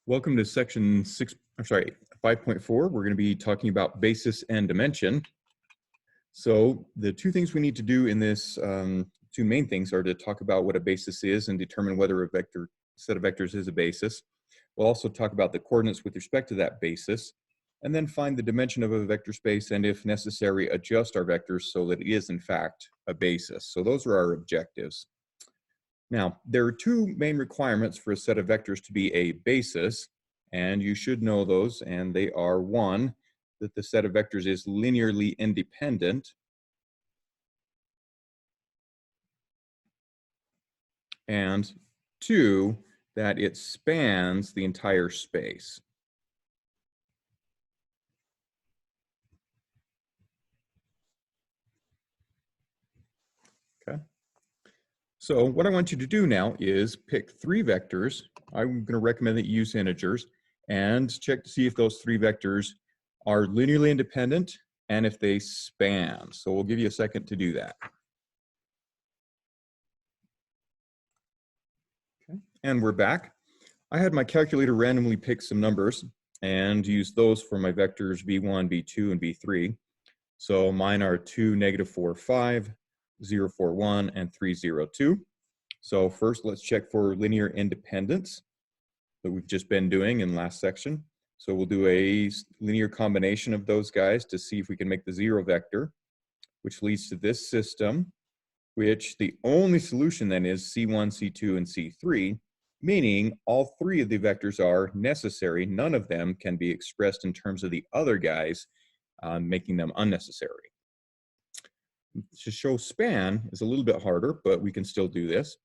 Welcome to section 5.4. We're going to be talking about basis and dimension. So the two things we need to do in this, two main things are to talk about what a basis is and determine whether a set of vectors is a basis. We'll also talk about the coordinates with respect to that basis, and then find the dimension of a vector space, and if necessary, adjust our vectors so that it is in fact a basis. So those are our objectives. Now, there are two main requirements for a set of vectors to be a basis, and you should know those, and they are: one, that the set of vectors is linearly independent, and two, that it spans the entire space. Okay. So what I want you to do now is pick three vectors. I'm going to recommend that you use integers and check to see if those three vectors are linearly independent and if they span. So we'll give you a second to do that. Okay. And we're back. I had my calculator randomly pick some numbers and use those for my vectors v1, v2, and v3. So mine are 2, -4, 5, 0, 4, 1, and 3, 0, 2. So first, let's check for linear independence that we've just been doing in last section. So we'll do a linear combination of those guys to see if we can make the zero vector, which leads to this system, which the only solution then is C1, C2, and C3, meaning all three of the vectors are necessary. None of them can be expressed in terms of the other guys, making them unnecessary. To show span is a little bit harder, but we can still do this.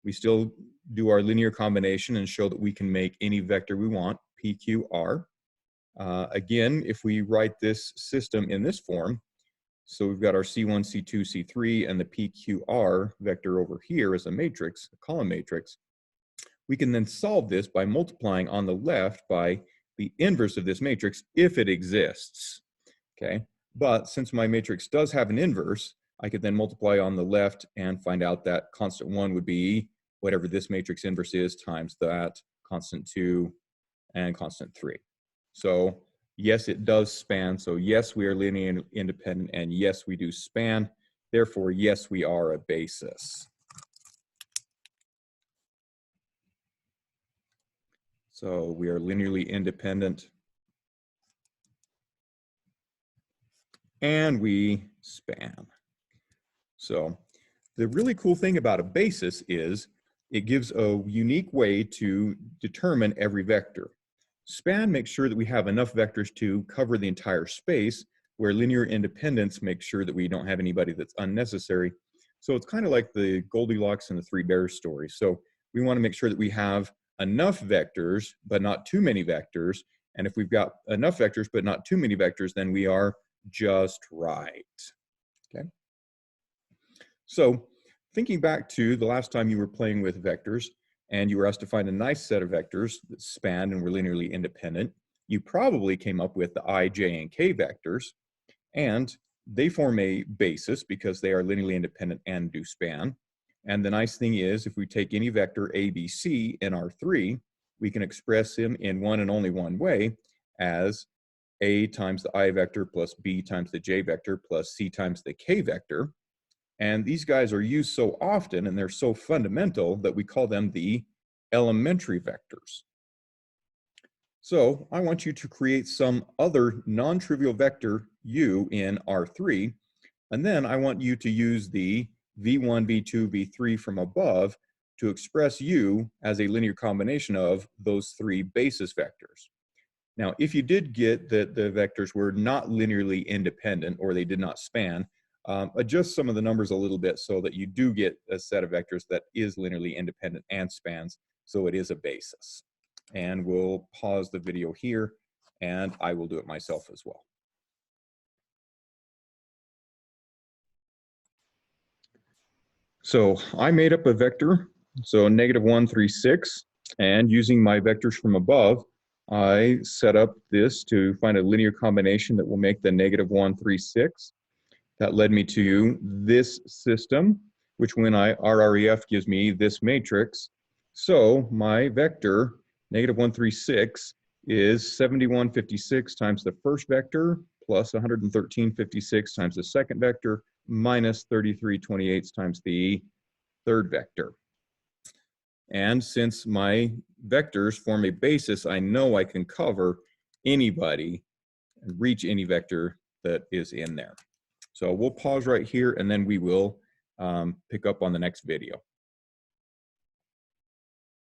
We still do our linear combination and show that we can make any vector we want, P, Q, R. Again, if we write this system in this form, so we've got our C1, C2, C3, and the PQR vector over here as a matrix, a column matrix, we can then solve this by multiplying on the left by the inverse of this matrix if it exists. Okay, but since my matrix does have an inverse, I could then multiply on the left and find out that constant 1 would be whatever this matrix inverse is times that constant 2 and constant 3. So yes, it does span. So yes, we are linearly independent, and yes, we do span. Therefore, yes, we are a basis. So we are linearly independent, and we span. So the really cool thing about a basis is it gives a unique way to determine every vector. Span makes sure that we have enough vectors to cover the entire space, where linear independence makes sure that we don't have anybody that's unnecessary. So it's kind of like the Goldilocks and the Three Bears story. So we want to make sure that we have enough vectors, but not too many vectors. And if we've got enough vectors, but not too many vectors, then we are just right. Okay. So thinking back to the last time you were playing with vectors and you were asked to find a nice set of vectors that spanned and were linearly independent, you probably came up with the I, J, and K vectors, and they form a basis because they are linearly independent and do span. And the nice thing is, if we take any vector A, B, C in R3, we can express him in one and only one way, as A times the I vector plus B times the J vector plus C times the K vector. And these guys are used so often and they're so fundamental that we call them the elementary vectors. So I want you to create some other non-trivial vector U in R3, and then I want you to use the V1, V2, V3 from above to express U as a linear combination of those three basis vectors. Now, if you did get that the vectors were not linearly independent or they did not span, adjust some of the numbers a little bit so that you do get a set of vectors that is linearly independent and spans, so it is a basis. And we'll pause the video here, and I will do it myself as well. So I made up a vector, so -1, 3, 6, and using my vectors from above, I set up this to find a linear combination that will make the -1, 3, 6. That led me to this system, which when I RREF gives me this matrix. So my vector Negative 136 is 7156 times the first vector plus 11356 times the second vector minus 3328 times the third vector. And since my vectors form a basis, I know I can cover anybody and reach any vector that is in there. So we'll pause right here and then we will pick up on the next video.